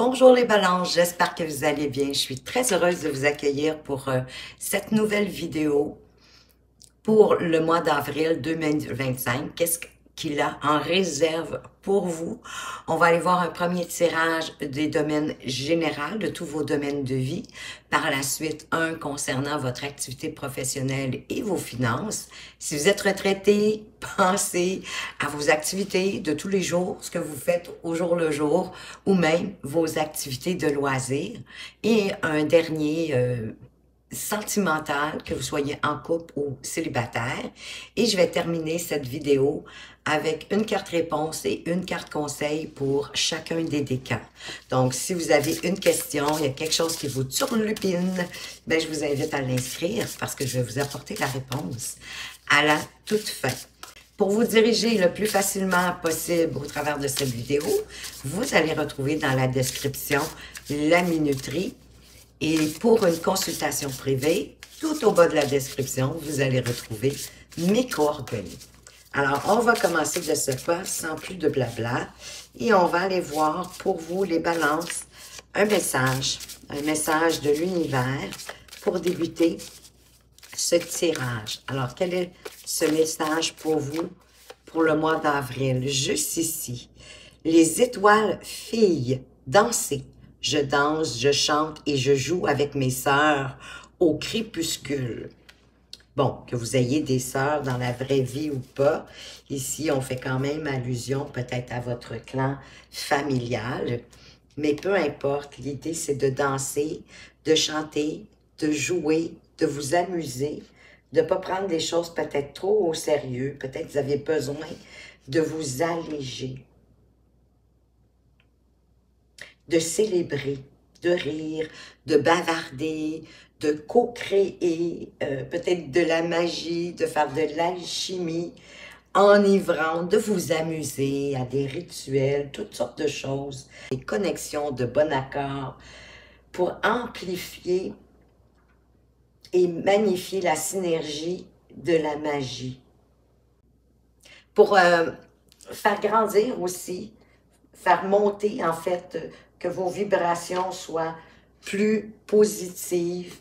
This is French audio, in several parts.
Bonjour les balances, j'espère que vous allez bien. Je suis très heureuse de vous accueillir pour cette nouvelle vidéo pour le mois d'avril 2025. Qu'est-ce qu'il a en réserve pour vous? On va aller voir un premier tirage des domaines généraux, de tous vos domaines de vie. Par la suite, un concernant votre activité professionnelle et vos finances. Si vous êtes retraité, pensez à vos activités de tous les jours, ce que vous faites au jour le jour, ou même vos activités de loisirs. Et un dernier sentimental, que vous soyez en couple ou célibataire. Et je vais terminer cette vidéo avec une carte réponse et une carte conseil pour chacun des décans. Donc, si vous avez une question, il y a quelque chose qui vous turlupine, ben, je vous invite à l'inscrire parce que je vais vous apporter la réponse à la toute fin. Pour vous diriger le plus facilement possible au travers de cette vidéo, vous allez retrouver dans la description la minuterie. Et pour une consultation privée, tout au bas de la description, vous allez retrouver mes coordonnées. Alors, on va commencer de ce pas sans plus de blabla et on va aller voir pour vous les balances un message de l'univers pour débuter ce tirage. Alors, quel est ce message pour vous pour le mois d'avril? Juste ici, les étoiles filles, dansez. Je danse, je chante et je joue avec mes sœurs au crépuscule. Bon, que vous ayez des sœurs dans la vraie vie ou pas, ici, on fait quand même allusion peut-être à votre clan familial. Mais peu importe, l'idée, c'est de danser, de chanter, de jouer, de vous amuser, de ne pas prendre des choses peut-être trop au sérieux. Peut-être que vous avez besoin de vous alléger, de célébrer, de rire, de bavarder, de co-créer, peut-être de la magie, de faire de l'alchimie enivrante, de vous amuser à des rituels, toutes sortes de choses, des connexions de bon accord pour amplifier et magnifier la synergie de la magie. Pour faire grandir aussi, faire monter en fait, que vos vibrations soient plus positives,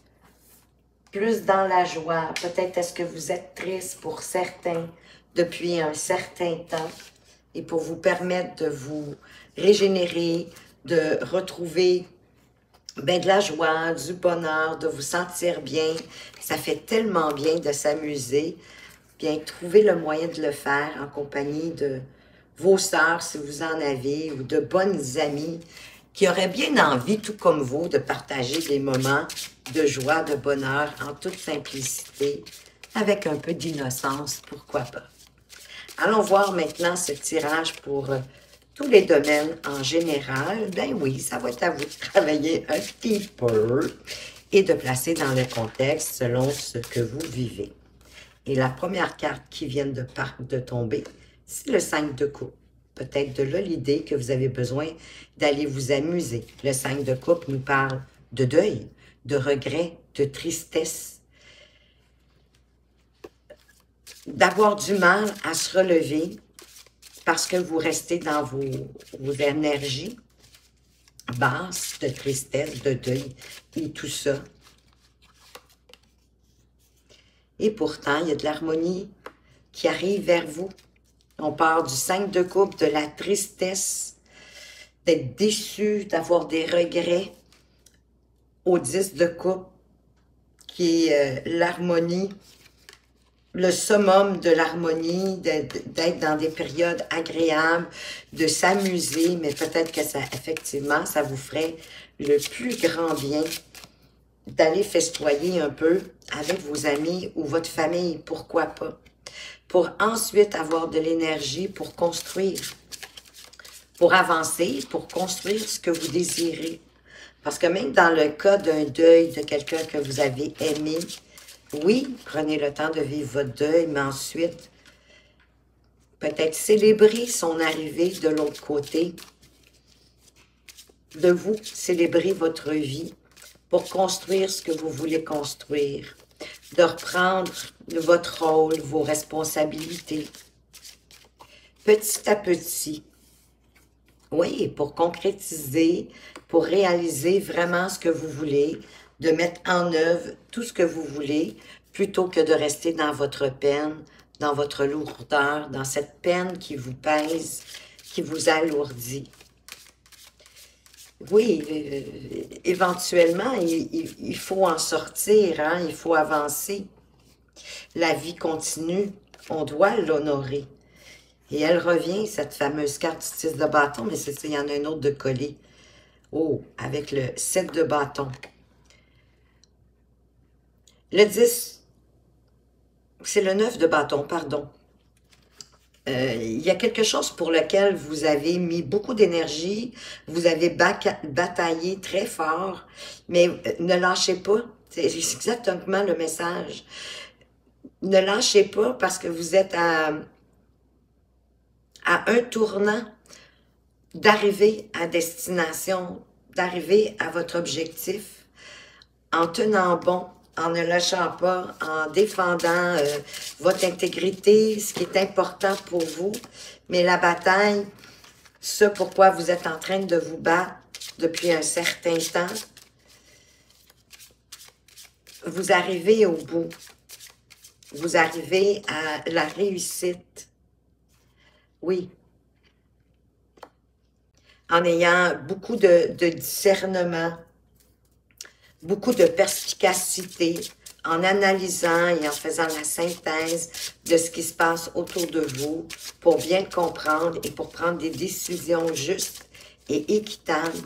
plus dans la joie. Peut-être est-ce que vous êtes triste pour certains depuis un certain temps et pour vous permettre de vous régénérer, de retrouver ben, de la joie, du bonheur, de vous sentir bien. Ça fait tellement bien de s'amuser. Bien, trouvez le moyen de le faire en compagnie de vos sœurs, si vous en avez, ou de bonnes amies qui auraient bien envie, tout comme vous, de partager des moments de joie, de bonheur, en toute simplicité, avec un peu d'innocence, pourquoi pas. Allons voir maintenant ce tirage pour tous les domaines en général. Ben oui, ça va être à vous de travailler un petit peu et de placer dans le contexte selon ce que vous vivez. Et la première carte qui vient de tomber, c'est le 5 de coupe. Peut-être de là l'idée que vous avez besoin d'aller vous amuser. Le 5 de coupe nous parle de deuil, de regret, de tristesse, d'avoir du mal à se relever parce que vous restez dans vos énergies basses de tristesse, de deuil et tout ça. Et pourtant, il y a de l'harmonie qui arrive vers vous. On part du 5 de coupe, de la tristesse, d'être déçu, d'avoir des regrets, au 10 de coupe, qui est l'harmonie, le summum de l'harmonie, d'être dans des périodes agréables, de s'amuser, mais peut-être que ça, effectivement, ça vous ferait le plus grand bien d'aller festoyer un peu avec vos amis ou votre famille, pourquoi pas, pour ensuite avoir de l'énergie pour construire, pour avancer, pour construire ce que vous désirez. Parce que même dans le cas d'un deuil de quelqu'un que vous avez aimé, oui, prenez le temps de vivre votre deuil, mais ensuite, peut-être célébrer son arrivée de l'autre côté, de vous célébrer votre vie pour construire ce que vous voulez construire, de reprendre votre rôle, vos responsabilités, petit à petit. Oui, pour concrétiser pour réaliser vraiment ce que vous voulez, de mettre en œuvre tout ce que vous voulez, plutôt que de rester dans votre peine, dans votre lourdeur, dans cette peine qui vous pèse, qui vous alourdit. Oui, éventuellement, il faut en sortir, hein, il faut avancer. La vie continue, on doit l'honorer. Et elle revient, cette fameuse carte du 6 de bâton, mais il y en a un autre de collé. Oh, avec le 7 de bâton. Le 10, c'est le 9 de bâton, pardon. Il y a quelque chose pour lequel vous avez mis beaucoup d'énergie, vous avez bataillé très fort, mais ne lâchez pas. C'est exactement le message. Ne lâchez pas parce que vous êtes à un tournant d'arriver à destination, d'arriver à votre objectif en tenant bon, en ne lâchant pas, en défendant votre intégrité, ce qui est important pour vous. Mais la bataille, ce pourquoi vous êtes en train de vous battre depuis un certain temps, vous arrivez au bout. Vous arrivez à la réussite. Oui. En ayant beaucoup de discernement, beaucoup de perspicacité, en analysant et en faisant la synthèse de ce qui se passe autour de vous pour bien le comprendre et pour prendre des décisions justes et équitables,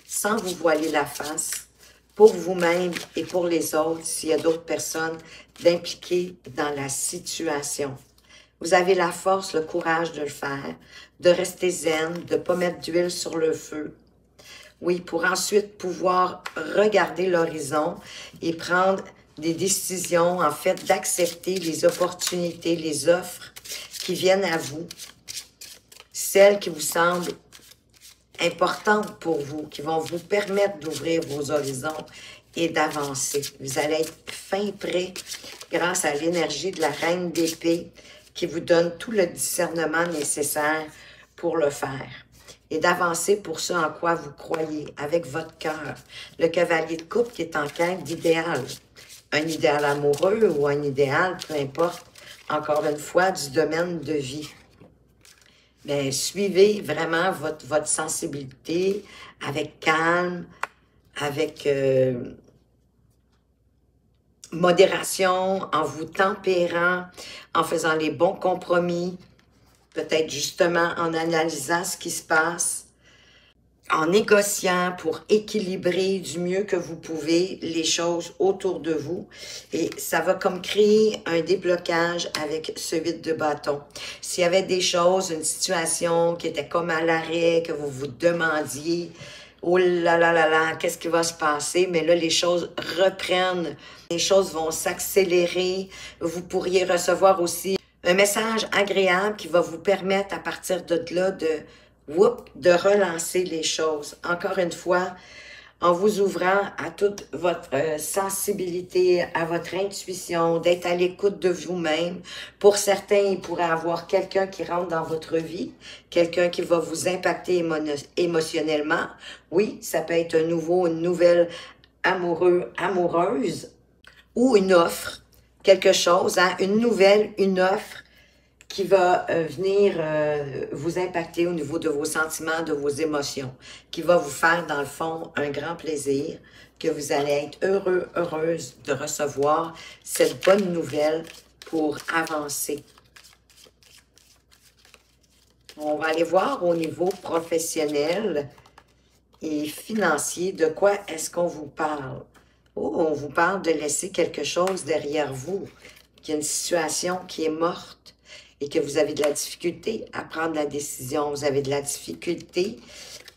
sans vous voiler la face, pour vous-même et pour les autres, s'il y a d'autres personnes, d'impliquer dans la situation. Vous avez la force, le courage de le faire, de rester zen, de ne pas mettre d'huile sur le feu. Oui, pour ensuite pouvoir regarder l'horizon et prendre des décisions, en fait, d'accepter les opportunités, les offres qui viennent à vous, celles qui vous semblent importantes pour vous, qui vont vous permettre d'ouvrir vos horizons et d'avancer. Vous allez être fin prêt grâce à l'énergie de la Reine d'épée qui vous donne tout le discernement nécessaire pour le faire et d'avancer pour ce en quoi vous croyez, avec votre cœur. Le cavalier de coupe qui est en quête d'idéal. Un idéal amoureux ou un idéal, peu importe, encore une fois, du domaine de vie. Mais suivez vraiment votre sensibilité avec calme, avec modération, en vous tempérant, en faisant les bons compromis, peut-être justement en analysant ce qui se passe, en négociant pour équilibrer du mieux que vous pouvez les choses autour de vous. Et ça va comme créer un déblocage avec ce 8 de bâton. S'il y avait des choses, une situation qui était comme à l'arrêt, que vous vous demandiez, oh là là là là, qu'est-ce qui va se passer? Mais là, les choses reprennent, les choses vont s'accélérer. Vous pourriez recevoir aussi un message agréable qui va vous permettre à partir de là de relancer les choses. Encore une fois, en vous ouvrant à toute votre sensibilité, à votre intuition, d'être à l'écoute de vous-même. Pour certains, il pourrait y avoir quelqu'un qui rentre dans votre vie, quelqu'un qui va vous impacter émotionnellement. Oui, ça peut être une nouvelle amoureuse, ou une offre, quelque chose, hein, une offre qui va venir vous impacter au niveau de vos sentiments, de vos émotions, qui va vous faire, dans le fond, un grand plaisir, que vous allez être heureux, heureuse de recevoir cette bonne nouvelle pour avancer. On va aller voir au niveau professionnel et financier, de quoi est-ce qu'on vous parle? Oh, on vous parle de laisser quelque chose derrière vous, qu'il y a une situation qui est morte, et que vous avez de la difficulté à prendre la décision, vous avez de la difficulté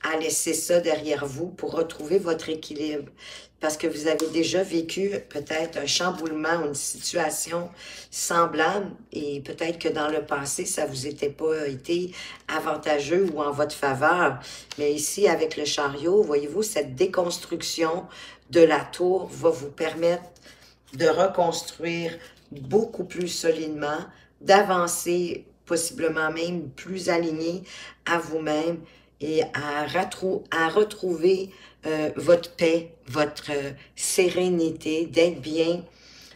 à laisser ça derrière vous pour retrouver votre équilibre. Parce que vous avez déjà vécu peut-être un chamboulement, une situation semblable, et peut-être que dans le passé, ça vous était pas été avantageux ou en votre faveur. Mais ici, avec le chariot, voyez-vous, cette déconstruction de la tour va vous permettre de reconstruire beaucoup plus solidement, d'avancer possiblement même plus aligné à vous-même et à retrouver votre paix, votre sérénité, d'être bien,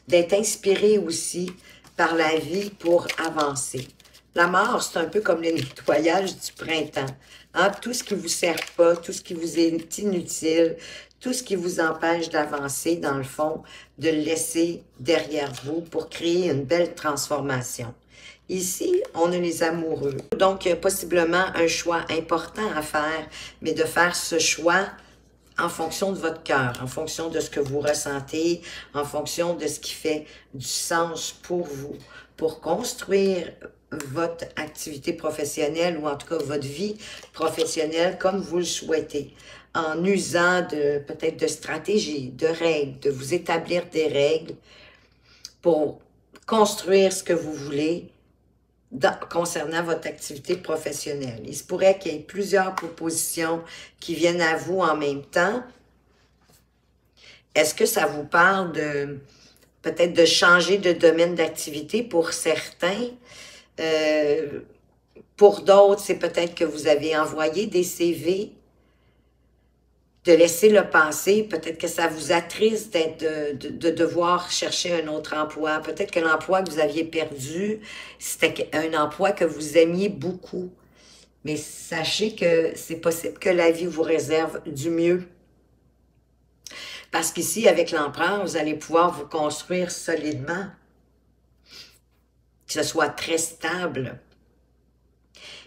d'être inspiré aussi par la vie pour avancer. La mort, c'est un peu comme le nettoyage du printemps. Hein? Tout ce qui vous sert pas, tout ce qui vous est inutile, tout ce qui vous empêche d'avancer, dans le fond, de le laisser derrière vous pour créer une belle transformation. Ici, on a les amoureux. Donc, il y a possiblement un choix important à faire, mais de faire ce choix en fonction de votre cœur, en fonction de ce que vous ressentez, en fonction de ce qui fait du sens pour vous, pour construire votre activité professionnelle ou en tout cas votre vie professionnelle comme vous le souhaitez, en usant de peut-être de stratégies, de règles, de vous établir des règles pour construire ce que vous voulez concernant votre activité professionnelle. Il se pourrait qu'il y ait plusieurs propositions qui viennent à vous en même temps. Est-ce que ça vous parle de peut-être de changer de domaine d'activité pour certains? Pour d'autres, c'est peut-être que vous avez envoyé des CV, de laisser le passer. Peut-être que ça vous attriste de devoir chercher un autre emploi. Peut-être que l'emploi que vous aviez perdu, c'était un emploi que vous aimiez beaucoup. Mais sachez que c'est possible que la vie vous réserve du mieux. Parce qu'ici, avec l'empereur, vous allez pouvoir vous construire solidement. Que ce soit très stable.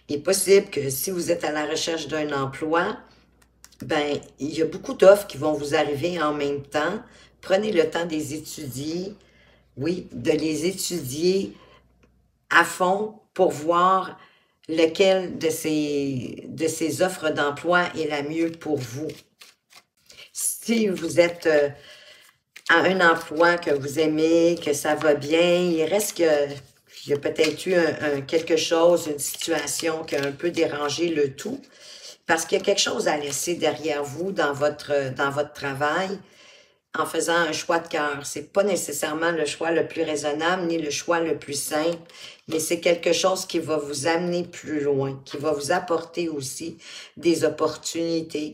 Il est possible que si vous êtes à la recherche d'un emploi, ben, il y a beaucoup d'offres qui vont vous arriver en même temps. Prenez le temps de les étudier. Oui, de les étudier à fond pour voir lequel de ces offres d'emploi est la mieux pour vous. Si vous êtes à un emploi que vous aimez, que ça va bien, il reste que il y a peut-être eu quelque chose, une situation qui a un peu dérangé le tout, parce qu'il y a quelque chose à laisser derrière vous dans votre travail en faisant un choix de cœur. C'est pas nécessairement le choix le plus raisonnable ni le choix le plus simple, mais c'est quelque chose qui va vous amener plus loin, qui va vous apporter aussi des opportunités.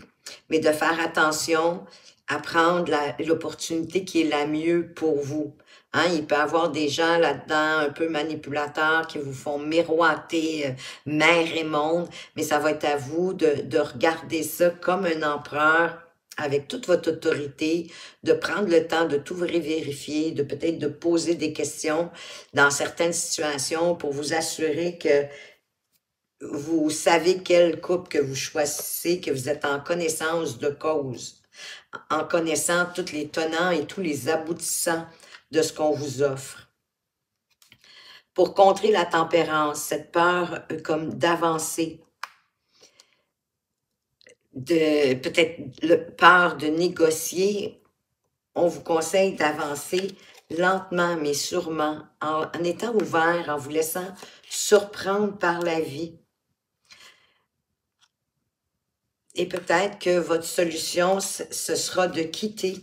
Mais de faire attention à prendre l'opportunité qui est la mieux pour vous. Hein, il peut y avoir des gens là-dedans un peu manipulateurs qui vous font miroiter mer et monde, mais ça va être à vous de regarder ça comme un empereur avec toute votre autorité, de prendre le temps de tout vérifier, de peut-être de poser des questions dans certaines situations pour vous assurer que vous savez quelle coupe que vous choisissez, que vous êtes en connaissance de cause, en connaissant tous les tenants et tous les aboutissants de ce qu'on vous offre. Pour contrer la tempérance, cette peur comme d'avancer, peut-être peur de négocier, on vous conseille d'avancer lentement mais sûrement, en étant ouvert, en vous laissant surprendre par la vie. Et peut-être que votre solution, ce sera de quitter,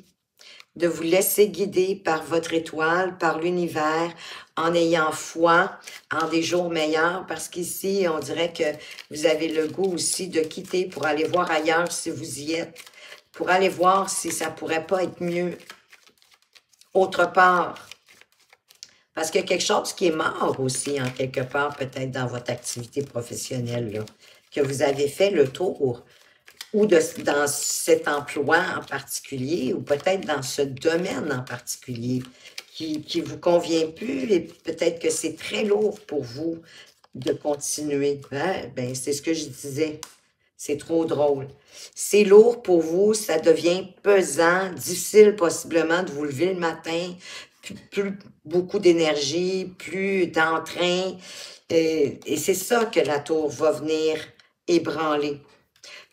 de vous laisser guider par votre étoile, par l'univers, en ayant foi en des jours meilleurs, parce qu'ici, on dirait que vous avez le goût aussi de quitter pour aller voir ailleurs si vous y êtes, pour aller voir si ça pourrait pas être mieux autre part. Parce qu'il y a quelque chose qui est mort aussi, en quelque part, peut-être dans votre activité professionnelle, là, que vous avez fait le tour, ou dans cet emploi en particulier, ou peut-être dans ce domaine en particulier, qui vous convient plus, et peut-être que c'est très lourd pour vous de continuer. Hein? Ben, c'est ce que je disais. C'est trop drôle. C'est lourd pour vous, ça devient pesant, difficile possiblement de vous lever le matin, plus beaucoup d'énergie, plus d'entrain. Et c'est ça que la tour va venir ébranler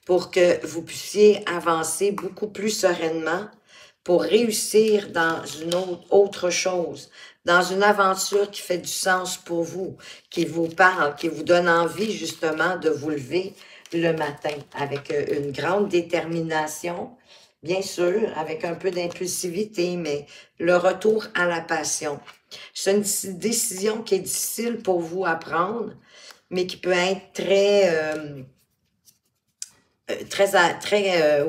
pour que vous puissiez avancer beaucoup plus sereinement pour réussir dans une autre chose, dans une aventure qui fait du sens pour vous, qui vous parle, qui vous donne envie justement de vous lever le matin avec une grande détermination, bien sûr, avec un peu d'impulsivité, mais le retour à la passion. C'est une décision qui est difficile pour vous à prendre, mais qui peut être très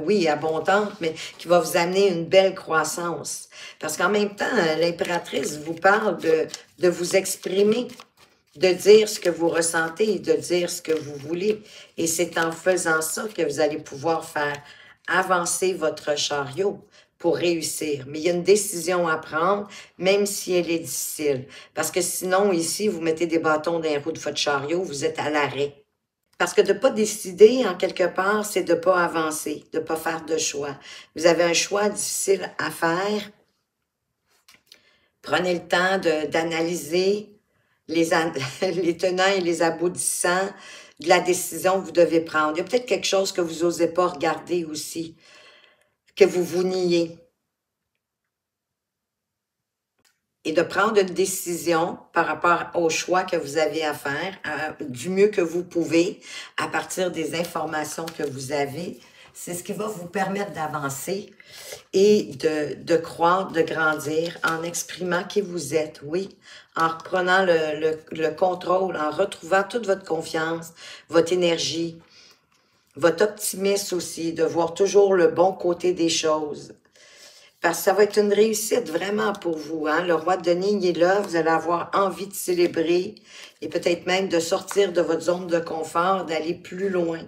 oui, abondante, mais qui va vous amener une belle croissance. Parce qu'en même temps, l'impératrice vous parle de vous exprimer, de dire ce que vous ressentez, de dire ce que vous voulez. Et c'est en faisant ça que vous allez pouvoir faire avancer votre chariot pour réussir. Mais il y a une décision à prendre, même si elle est difficile. Parce que sinon, ici, vous mettez des bâtons dans les roues de votre chariot, vous êtes à l'arrêt. Parce que de ne pas décider, en quelque part, c'est de ne pas avancer, de ne pas faire de choix. Vous avez un choix difficile à faire. Prenez le temps d'analyser les, les tenants et les aboutissants de la décision que vous devez prendre. Il y a peut-être quelque chose que vous n'osez pas regarder aussi, que vous niez. Et de prendre une décision par rapport au choix que vous avez à faire, du mieux que vous pouvez, à partir des informations que vous avez. C'est ce qui va vous permettre d'avancer et de croître, de grandir en exprimant qui vous êtes, oui, en reprenant le contrôle, en retrouvant toute votre confiance, votre énergie, votre optimisme aussi, de voir toujours le bon côté des choses. Parce que ça va être une réussite vraiment pour vous. Hein? Le roi de denier, il est là, vous allez avoir envie de célébrer et peut-être même de sortir de votre zone de confort, d'aller plus loin,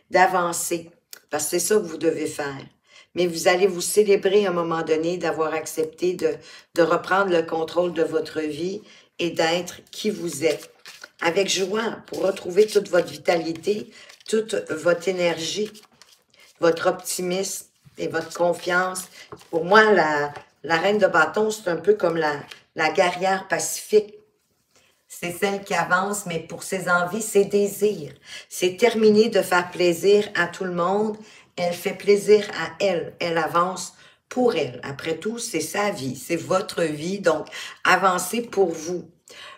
d'avancer. Parce que c'est ça que vous devez faire. Mais vous allez vous célébrer à un moment donné d'avoir accepté de reprendre le contrôle de votre vie et d'être qui vous êtes. Avec joie, pour retrouver toute votre vitalité, toute votre énergie, votre optimisme et votre confiance. Pour moi, la reine de bâton, c'est un peu comme la guerrière pacifique. C'est celle qui avance, mais pour ses envies, ses désirs. C'est terminé de faire plaisir à tout le monde. Elle fait plaisir à elle. Elle avance pour elle. Après tout, c'est sa vie, c'est votre vie. Donc, avancez pour vous.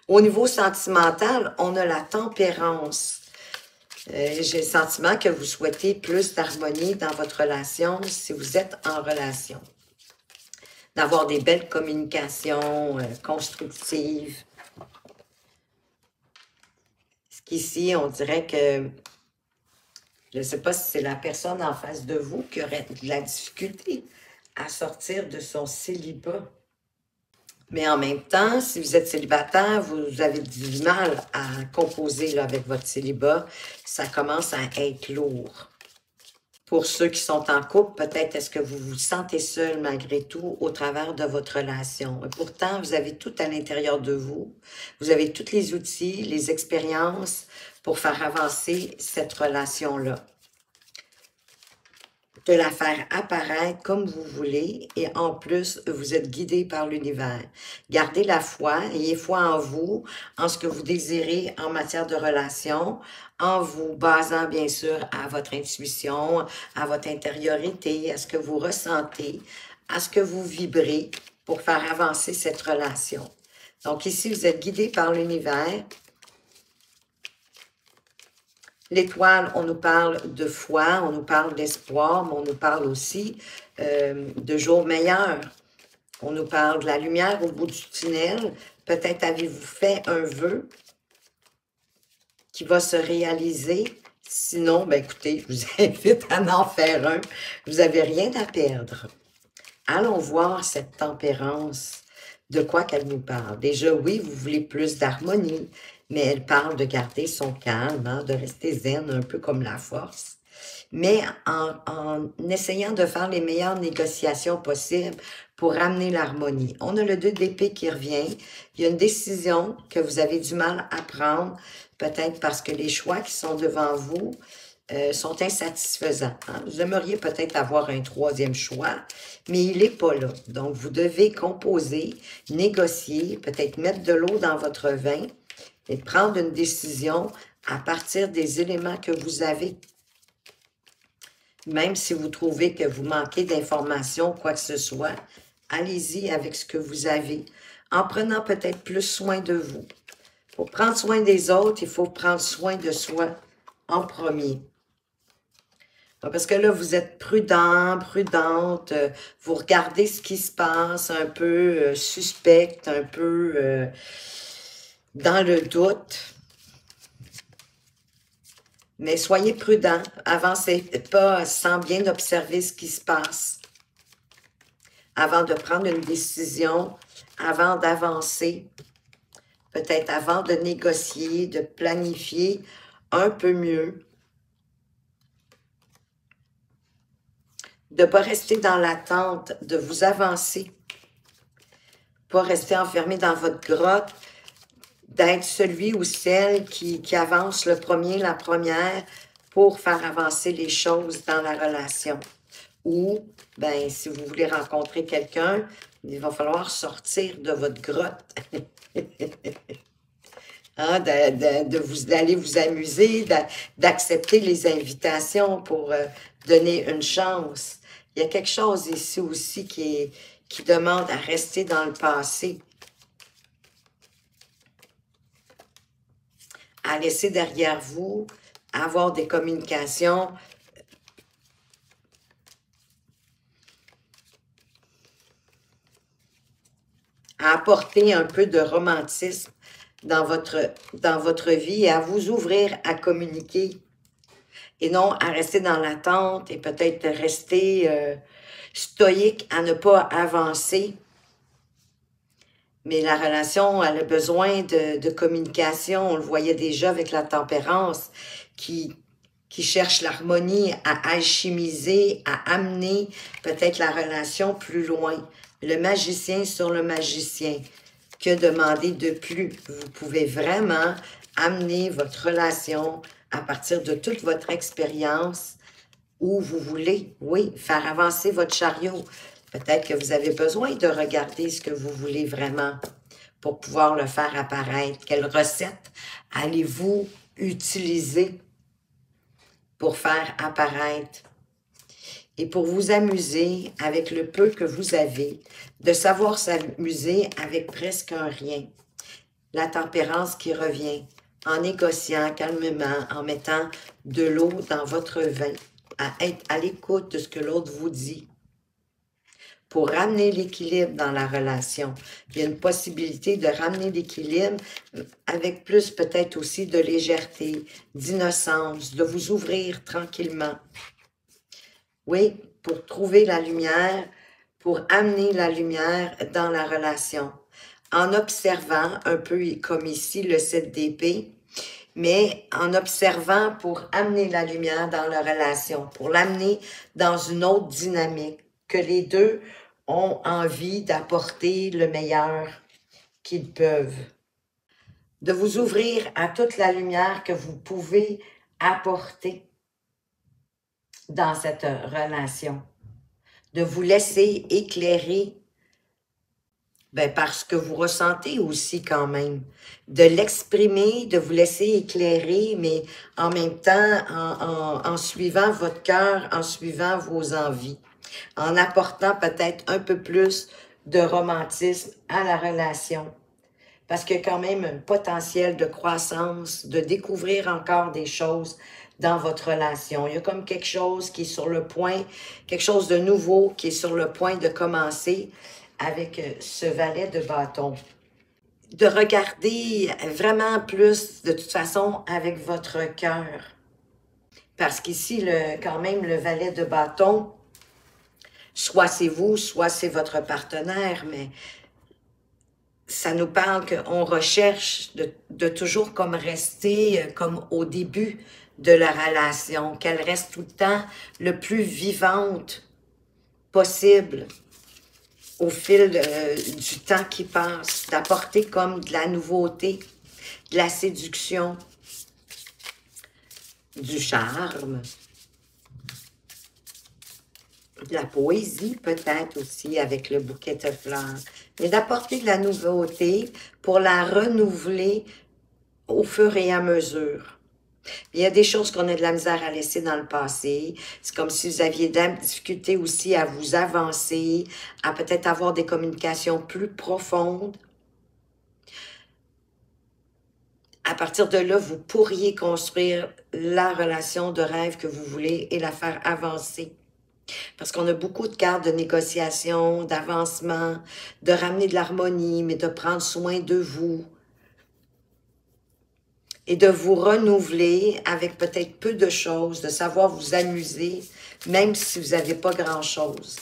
Au niveau sentimental, on a la tempérance. J'ai le sentiment que vous souhaitez plus d'harmonie dans votre relation si vous êtes en relation. D'avoir des belles communications constructives. Ce qu'ici, on dirait que, je ne sais pas si c'est la personne en face de vous qui aurait de la difficulté à sortir de son célibat. Mais en même temps, si vous êtes célibataire, vous avez du mal à composer là, avec votre célibat. Ça commence à être lourd. Pour ceux qui sont en couple, peut-être est-ce que vous vous sentez seul malgré tout au travers de votre relation. Et pourtant, vous avez tout à l'intérieur de vous. Vous avez tous les outils, les expériences pour faire avancer cette relation-là. De la faire apparaître comme vous voulez et en plus, vous êtes guidé par l'univers. Gardez la foi, ayez foi en vous, en ce que vous désirez en matière de relation, en vous basant bien sûr à votre intuition, à votre intériorité, à ce que vous ressentez, à ce que vous vibrez pour faire avancer cette relation. Donc ici, vous êtes guidé par l'univers. L'étoile, on nous parle de foi, on nous parle d'espoir, mais on nous parle aussi de jours meilleurs. On nous parle de la lumière au bout du tunnel. Peut-être avez-vous fait un vœu qui va se réaliser. Sinon, ben écoutez, je vous invite à en faire un. Vous n'avez rien à perdre. Allons voir cette tempérance. De quoi qu'elle nous parle? Déjà, oui, vous voulez plus d'harmonie, mais elle parle de garder son calme, hein, de rester zen, un peu comme la force. Mais en essayant de faire les meilleures négociations possibles pour ramener l'harmonie. On a le 2 d'épée qui revient. Il y a une décision que vous avez du mal à prendre, peut-être parce que les choix qui sont devant vous sont insatisfaisants. Hein? Vous aimeriez peut-être avoir un troisième choix, mais il n'est pas là. Donc, vous devez composer, négocier, peut-être mettre de l'eau dans votre vin et prendre une décision à partir des éléments que vous avez. Même si vous trouvez que vous manquez d'informations, quoi que ce soit, allez-y avec ce que vous avez, en prenant peut-être plus soin de vous. Pour prendre soin des autres, il faut prendre soin de soi en premier. Parce que là, vous êtes prudent, prudente, vous regardez ce qui se passe, un peu suspecte, un peu dans le doute. Mais soyez prudent, avancez pas sans bien observer ce qui se passe. Avant de prendre une décision, avant d'avancer, peut-être avant de négocier, de planifier un peu mieux, de ne pas rester dans l'attente, de vous avancer, pas rester enfermé dans votre grotte, d'être celui ou celle qui avance le premier, la première, pour faire avancer les choses dans la relation. Ou, ben, si vous voulez rencontrer quelqu'un, il va falloir sortir de votre grotte. Hein, d'aller vous amuser, d'accepter les invitations pour donner une chance. Il y a quelque chose ici aussi qui demande à rester dans le passé, à laisser derrière vous, à avoir des communications, à apporter un peu de romantisme dans votre vie et à vous ouvrir à communiquer et non à rester dans l'attente et peut-être rester stoïque, à ne pas avancer. Mais la relation, elle a besoin de communication. On le voyait déjà avec la tempérance qui cherche l'harmonie, à alchimiser, à amener peut-être la relation plus loin. Le magicien sur le magicien. Que demander de plus? Vous pouvez vraiment amener votre relation à partir de toute votre expérience où vous voulez, oui, faire avancer votre chariot. Peut-être que vous avez besoin de regarder ce que vous voulez vraiment pour pouvoir le faire apparaître. Quelle recette allez-vous utiliser pour faire apparaître? Et pour vous amuser avec le peu que vous avez, de savoir s'amuser avec presque un rien. La tempérance qui revient, en négociant calmement, en mettant de l'eau dans votre vin, à être à l'écoute de ce que l'autre vous dit. Pour ramener l'équilibre dans la relation. Il y a une possibilité de ramener l'équilibre avec plus peut-être aussi de légèreté, d'innocence, de vous ouvrir tranquillement. Oui, pour trouver la lumière, pour amener la lumière dans la relation. En observant, un peu comme ici le 7 d'épée, mais en observant pour amener la lumière dans la relation, pour l'amener dans une autre dynamique, que les deux ont envie d'apporter le meilleur qu'ils peuvent. De vous ouvrir à toute la lumière que vous pouvez apporter dans cette relation. De vous laisser éclairer par ce que vous ressentez aussi quand même. De l'exprimer, de vous laisser éclairer, mais en même temps, en suivant votre cœur, en suivant vos envies. En apportant peut-être un peu plus de romantisme à la relation. Parce qu'il y a quand même un potentiel de croissance, de découvrir encore des choses dans votre relation. Il y a comme quelque chose qui est sur le point, quelque chose de nouveau qui est sur le point de commencer avec ce valet de bâton. De regarder vraiment plus, de toute façon, avec votre cœur. Parce qu'ici, quand même, le valet de bâton, soit c'est vous, soit c'est votre partenaire, mais ça nous parle qu'on recherche de toujours comme rester comme au début de la relation, qu'elle reste tout le temps le plus vivante possible au fil du temps qui passe, d'apporter comme de la nouveauté, de la séduction, du charme, de la poésie peut-être aussi avec le bouquet de fleurs, mais d'apporter de la nouveauté pour la renouveler au fur et à mesure. Il y a des choses qu'on a de la misère à laisser dans le passé. C'est comme si vous aviez de la difficulté aussi à vous avancer, à peut-être avoir des communications plus profondes. À partir de là, vous pourriez construire la relation de rêve que vous voulez et la faire avancer. Parce qu'on a beaucoup de cartes de négociation, d'avancement, de ramener de l'harmonie, mais de prendre soin de vous. et de vous renouveler avec peut-être peu de choses, de savoir vous amuser, même si vous n'avez pas grand-chose,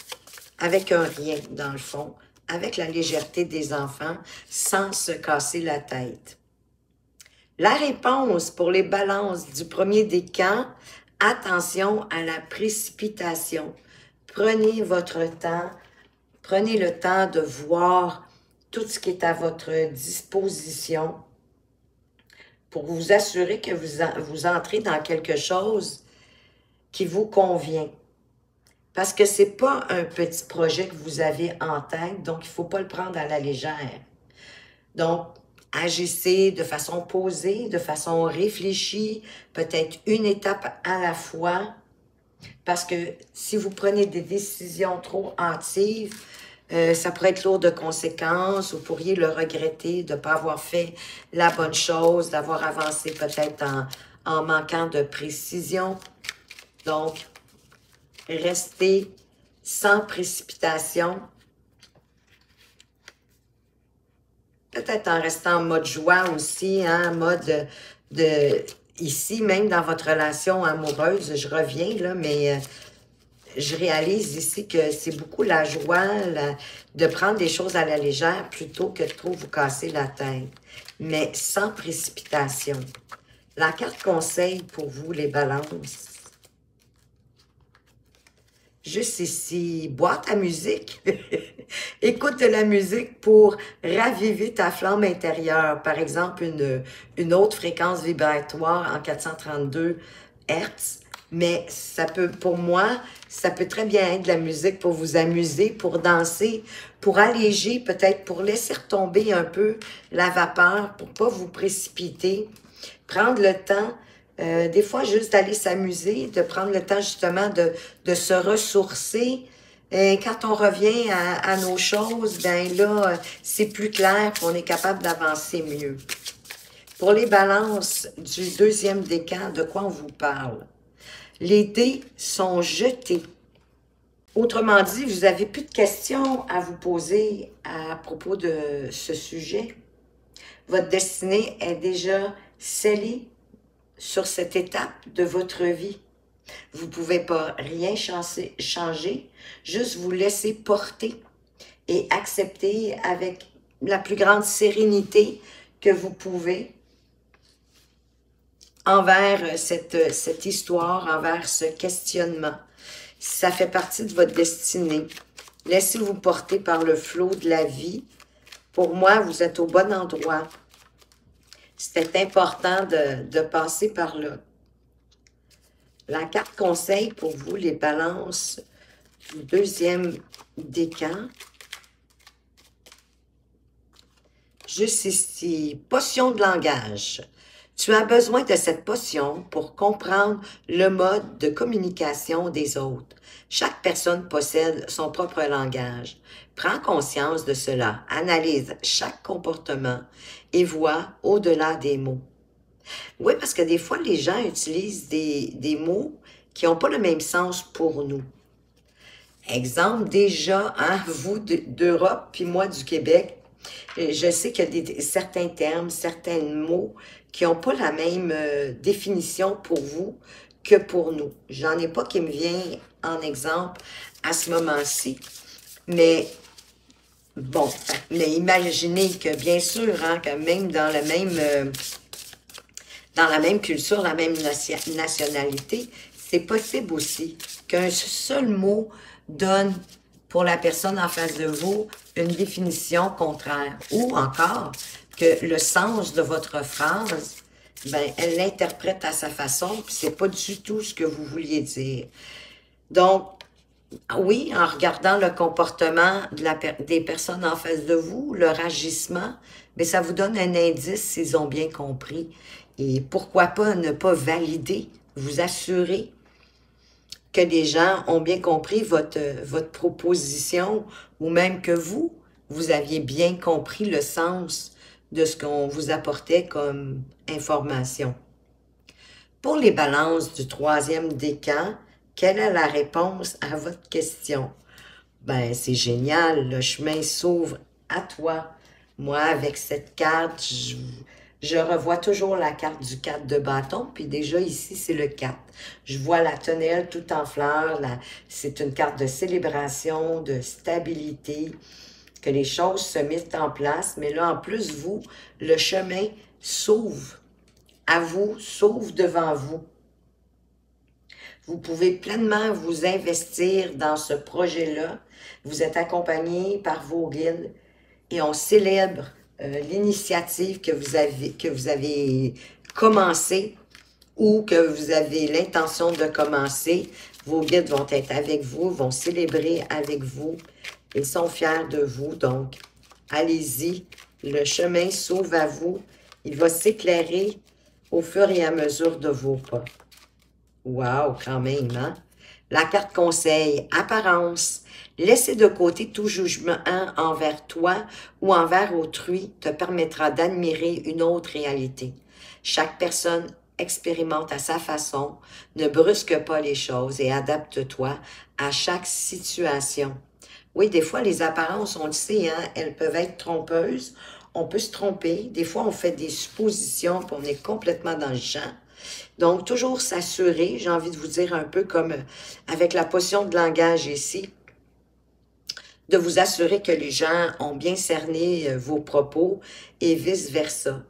avec un rien dans le fond, avec la légèreté des enfants, sans se casser la tête. La réponse pour les balances du premier décan, attention à la précipitation. Prenez votre temps, prenez le temps de voir tout ce qui est à votre disposition pour vous assurer que vous entrez dans quelque chose qui vous convient. Parce que ce n'est pas un petit projet que vous avez en tête, donc il ne faut pas le prendre à la légère. Donc, agissez de façon posée, de façon réfléchie, peut-être une étape à la fois, parce que si vous prenez des décisions trop hâtives, ça pourrait être lourd de conséquences, vous pourriez le regretter de ne pas avoir fait la bonne chose, d'avoir avancé peut-être en manquant de précision. Donc, restez sans précipitation, peut-être en restant en mode joie aussi, hein, mode ici, même dans votre relation amoureuse, je reviens là, mais je réalise ici que c'est beaucoup la joie de prendre des choses à la légère plutôt que de trop vous casser la tête, mais sans précipitation. La carte conseil pour vous, les balances. Juste ici, bois ta musique. Écoute de la musique pour raviver ta flamme intérieure. Par exemple, une autre fréquence vibratoire en 432 Hertz. Mais ça peut, pour moi, ça peut très bien être de la musique pour vous amuser, pour danser, pour alléger, peut-être pour laisser retomber un peu la vapeur, pour pas vous précipiter. Prendre le temps, des fois juste d'aller s'amuser, de prendre le temps justement de se ressourcer. Et quand on revient à nos choses, ben là, c'est plus clair, on est capable d'avancer mieux. Pour les balances du deuxième décan, de quoi on vous parle? Les dés sont jetés. Autrement dit, vous n'avez plus de questions à vous poser à propos de ce sujet. Votre destinée est déjà scellée sur cette étape de votre vie. Vous ne pouvez pas rien changer, juste vous laisser porter et accepter avec la plus grande sérénité que vous pouvez envers cette histoire, envers ce questionnement. Ça fait partie de votre destinée. Laissez-vous porter par le flot de la vie. Pour moi, vous êtes au bon endroit. C'était important de passer par là. La carte conseil pour vous, les balances du deuxième décan. Juste ici, potion de langage. Tu as besoin de cette potion pour comprendre le mode de communication des autres. Chaque personne possède son propre langage. Prends conscience de cela, analyse chaque comportement et vois au-delà des mots. Oui, parce que des fois, les gens utilisent des mots qui n'ont pas le même sens pour nous. Exemple, déjà, hein, vous d'Europe, puis moi du Québec, je sais qu'il y a certains termes, certains mots qui n'ont pas la même définition pour vous que pour nous. J'en ai pas qui me vient en exemple à ce moment-ci. Mais bon, mais imaginez que bien sûr, hein, que même dans la même culture, la même nationalité, c'est possible aussi qu'un seul mot donne pour la personne en face de vous une définition contraire. Ou encore, que le sens de votre phrase, ben, elle l'interprète à sa façon, puis c'est pas du tout ce que vous vouliez dire. Donc, oui, en regardant le comportement des personnes en face de vous, leur agissement, mais ça vous donne un indice s'ils ont bien compris. Et pourquoi pas ne pas valider, vous assurer que les gens ont bien compris votre proposition ou même que vous aviez bien compris le sens de ce qu'on vous apportait comme information. Pour les balances du troisième décan, quelle est la réponse à votre question? Ben, c'est génial, le chemin s'ouvre à toi. Moi, avec cette carte, Je revois toujours la carte du 4 de bâton, puis déjà ici, c'est le 4. Je vois la tonnelle tout en fleurs. C'est une carte de célébration, de stabilité, que les choses se mettent en place. Mais là, en plus, vous, le chemin s'ouvre à vous, s'ouvre devant vous. Vous pouvez pleinement vous investir dans ce projet-là. Vous êtes accompagné par vos guides et on célèbre l'initiative que vous avez commencée ou que vous avez l'intention de commencer. Vos guides vont être avec vous, vont célébrer avec vous. Ils sont fiers de vous, donc allez-y. Le chemin s'ouvre à vous. Il va s'éclairer au fur et à mesure de vos pas. Wow, quand même, hein? La carte conseil, apparence. Laisser de côté tout jugement envers toi ou envers autrui te permettra d'admirer une autre réalité. Chaque personne expérimente à sa façon, ne brusque pas les choses et adapte-toi à chaque situation. Oui, des fois, les apparences, on le sait, hein, elles peuvent être trompeuses. On peut se tromper. Des fois, on fait des suppositions puis on est complètement dans le champ. Donc, toujours s'assurer, j'ai envie de vous dire un peu comme avec la potion de langage ici, de vous assurer que les gens ont bien cerné vos propos et vice-versa.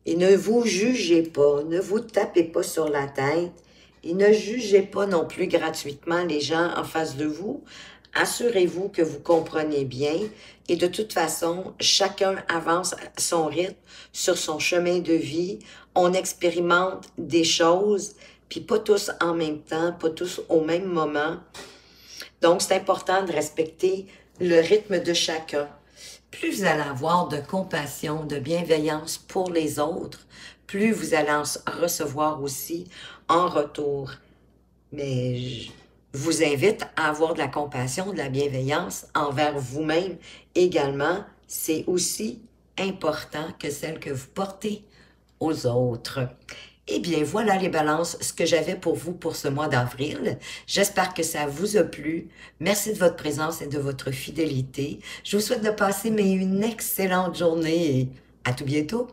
Et ne vous jugez pas, ne vous tapez pas sur la tête et ne jugez pas non plus gratuitement les gens en face de vous. Assurez-vous que vous comprenez bien et de toute façon, chacun avance à son rythme sur son chemin de vie. On expérimente des choses, puis pas tous en même temps, pas tous au même moment. Donc, c'est important de respecter le rythme de chacun. Plus vous allez avoir de compassion, de bienveillance pour les autres, plus vous allez en recevoir aussi en retour. Mais je vous invite à avoir de la compassion, de la bienveillance envers vous-même également. C'est aussi important que celle que vous portez aux autres. Eh bien, voilà les balances, ce que j'avais pour vous pour ce mois d'avril. J'espère que ça vous a plu. Merci de votre présence et de votre fidélité. Je vous souhaite de passer une excellente journée et à tout bientôt.